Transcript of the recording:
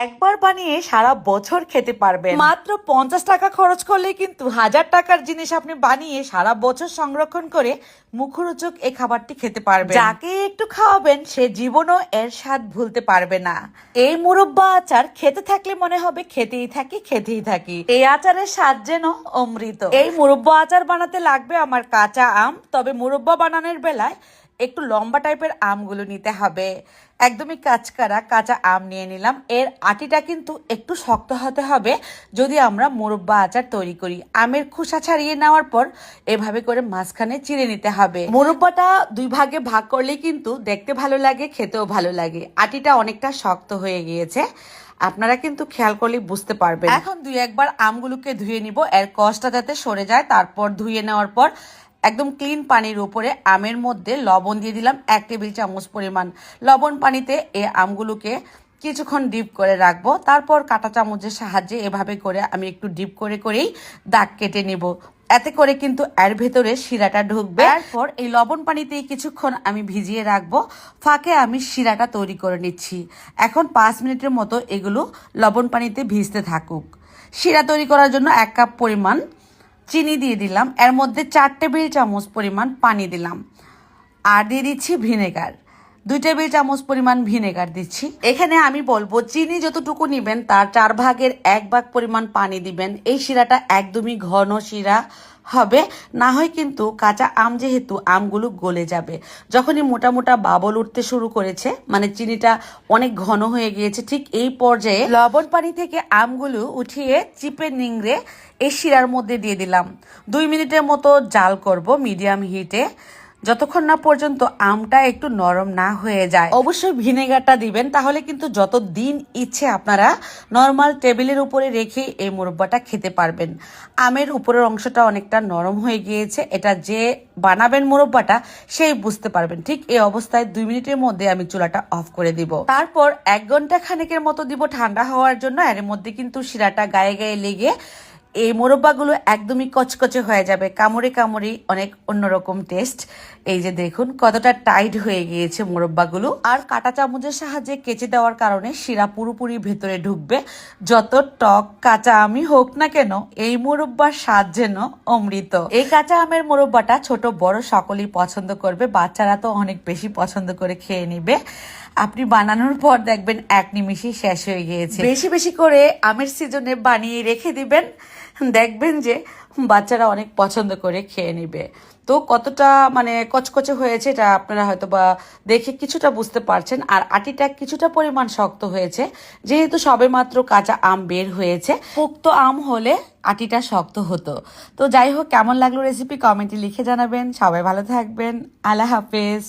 একবার বানিয়ে সারা বছর খেতে পারবেন। মাত্র 50 টাকা খরচ করলে কিন্তু 1000 টাকার জিনিস আপনি বানিয়ে সারা বছর সংরক্ষণ করে মুখরোচক এই খাবারটি খেতে পারবেন। যাকে একটু খাওয়াবেন সে জীবনও এর স্বাদ ভুলতে পারবে না। এই মুরব্বা আচার খেতে থাকলে মনে হবে খেতেই থাকি। এই আচারের স্বাদ যেন অমৃত। এই মুরব্বা আচার বানাতে লাগবে আমার কাঁচা আম। তবে মুরব্বা বানানোর বেলায় একটু লম্বা টাইপের আমগুলো নিতে হবে। একদমই কাঁচকারা কাঁচা আম নিয়ে নিলাম। এর আটিটা কিন্তু একটু শক্ত হতে হবে যদি আমরা মুরব্বা আচার তৈরি করি। আমের খোসা ছাড়িয়ে নেওয়ার পর এভাবে করে মাঝখানে চিড়ে নিতে হবে। মুরব্বাটা 2 ভাগে ভাগ করলে কিন্তু দেখতে ভালো লাগে, খেতেও ভালো লাগে। আটিটা অনেকটা শক্ত হয়ে গিয়েছে, আপনারা কিন্তু খেয়াল করলে বুঝতে পারবেন। এখন 2-1 বার আমগুলোকে ধুয়ে নিব, এর কষটা যাতে সরে যায়। তারপর ধুয়ে নেওয়ার পর একদম ক্লিন পানির উপরে আমের মধ্যে লবণ দিয়ে দিলাম 1 টেবিল চামচ পরিমাণ। লবণ পানিতে এই আমগুলোকে কিছুক্ষণ ডিপ করে রাখবো। তারপর কাঁটা চামচের সাহায্যে এভাবে করে আমি একটু ডিপ করেই দাগ কেটে নিব। এতে করে কিন্তু এর ভেতরে শিরাটা ঢুকবে। তারপর এই লবণ পানিতেই কিছুক্ষণ আমি ভিজিয়ে রাখবো। ফাঁকে আমি শিরাটা তৈরি করে নিচ্ছি। এখন 5 মিনিটের মতো এগুলো লবণ পানিতে ভিজতে থাকুক। শিরা তৈরি করার জন্য 1 কাপ পরিমাণ চিনি দিয়ে দিলাম, এর মধ্যে 4 টেবিল চামচ পরিমাণ পানি দিলাম, আর দিয়ে দিচ্ছি ভিনেগার। 2 টেবিল চামচ পরিমাণ ভিনেগার দিচ্ছি। এখানে আমি বলবো চিনি যতটুকু নিবেন তার 4 ভাগের 1 ভাগ পরিমাণ পানি দিবেন। এই শিরাটা একদমই ঘন শিরা হবে, না হয় কিন্তু কাঁচা আম যেহেতু আমগুলো গলে যাবে। যখনই মোটা মোটা বাবল উঠতে শুরু করেছে, মানে চিনিটা অনেক ঘন হয়ে গিয়েছে, ঠিক এই পর্যায়ে লবণ পানি থেকে আমগুলো উঠিয়ে চিপে নিংড়ে এই শিরার মধ্যে দিয়ে দিলাম। 2 মিনিটের মতো জাল করব মিডিয়াম হিটে, যতক্ষণ না পর্যন্ত আমটা একটু নরম না হয়ে যায়। অবশ্যই ভিনেগারটা দিবেন, তাহলে কিন্তু যত দিন ইচ্ছে আপনারা নর্মাল টেবিলের উপরে রেখে এই মুরব্বাটা খেতে পারবেন। আমের উপরের অংশটা অনেকটা নরম হয়ে গিয়েছে, এটা যে বানাবেন মুরব্বাটা সেই বুঝতে পারবেন। ঠিক এই অবস্থায় 2 মিনিটের মধ্যে আমি চুলাটা অফ করে দিব। তারপর 1 ঘন্টা খানেকের মতো দিব ঠান্ডা হওয়ার জন্য। এর মধ্যে কিন্তু শিরাটা গায়ে গায়ে লেগে এই মোরব্বাগুলো একদমই কচকচে হয়ে যাবে। কামড়ে অনেক অন্যরকম টেস্ট। এই যে দেখুন কতটা টাইট হয়ে গিয়েছে মোরব্বাগুলো। আর কাঁটা চামচের সাহায্যে কেচে দেওয়ার কারণে শিরা পুরোপুরি ভেতরে ঢুকবে। যত টক কাঁচা আমই হোক না কেন, এই মোরব্বার স্বাদ যেন অমৃত। এই কাঁচা আমের মোরব্বাটা ছোট বড় সকলেই পছন্দ করবে, বাচ্চারা তো অনেক বেশি পছন্দ করে খেয়ে নিবে। আপনি বানানোর পর দেখবেন 1 নিমিষেই শেষ হয়ে গিয়েছে। বেশি বেশি করে আমের সিজনে বানিয়ে রেখে দিবেন, দেখবেন যে বাচ্চারা অনেক পছন্দ করে খেয়ে নিবে। তো কতটা মানে কচকচে হয়েছে এটা আপনারা হয়তো বা দেখে কিছুটা বুঝতে পারছেন। আর আটিটা কিছুটা পরিমাণ শক্ত হয়েছে, যেহেতু সবেমাত্র কাঁচা আম বের হয়েছে। পোক্ত আম হলে আটিটা শক্ত হতো। তো যাই হোক, কেমন লাগলো রেসিপি কমেন্টে লিখে জানাবেন। সবাই ভালো থাকবেন। আল্লাহ হাফেজ।